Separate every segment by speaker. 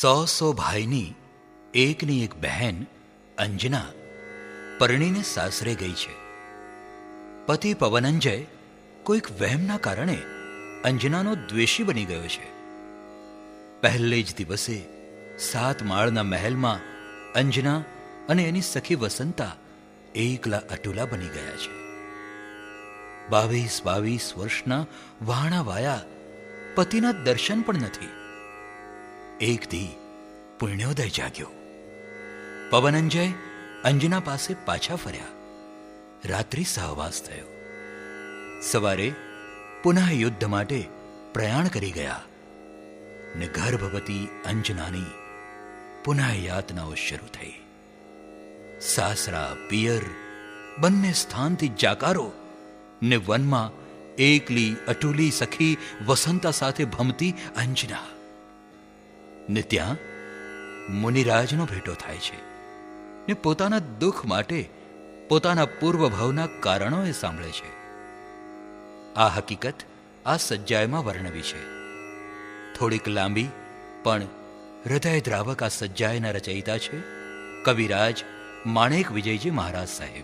Speaker 1: 100 ભાઈની એકની એક બહેન અંજના પરણીને સાસરે ગઈ છે. પતિ પવનંજય કોઈક વહેમના કારણે અંજનાનો દ્વેષી બની ગયો છે. પહેલે જ દિવસે 7 માળના મહેલમાં અંજના અને એની સખી વસંતા એકલા અટુલા બની ગયા છે. 22 વર્ષના વહાણા વાયા પતિના દર્શન પણ નથી. એક દી પુણ્યોદય જાગ્યો. પવનંજય અંજના પાસે પાછા ફર્યા. રાત્રિ સહવાસ થયો. સવારે પુનઃ યુદ્ધ માટે પ્રયાણ કરી ગયા ને ગર્ભવતી અંજનાની પુનઃ યાતનાઓ શરૂ થઈ. સાસરા પિયર બંને સ્થાનથી જાકારો ને વનમાં એકલી અટુલી સખી વસંતા સાથે ભમતી અંજના ને ત્યાં મુનિરાજનો ભેટો થાય છે ને પોતાના દુઃખ માટે પોતાના પૂર્વભાવના કારણો એ સાંભળે છે. આ હકીકત આ સજ્જાયમાં વર્ણવી છે. થોડીક લાંબી પણ હૃદયદ્રાવક આ સજ્જાયના રચયિતા છે કવિરાજ માણેક વિજયજી મહારાજ સાહેબ.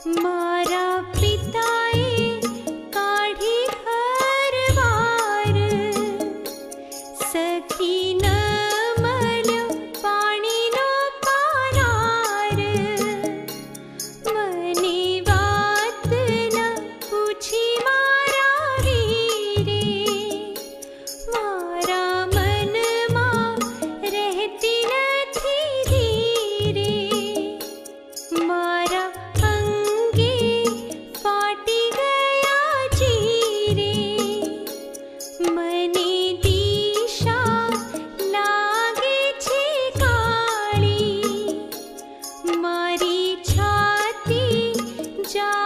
Speaker 2: મારા પિતા छव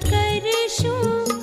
Speaker 2: करशूं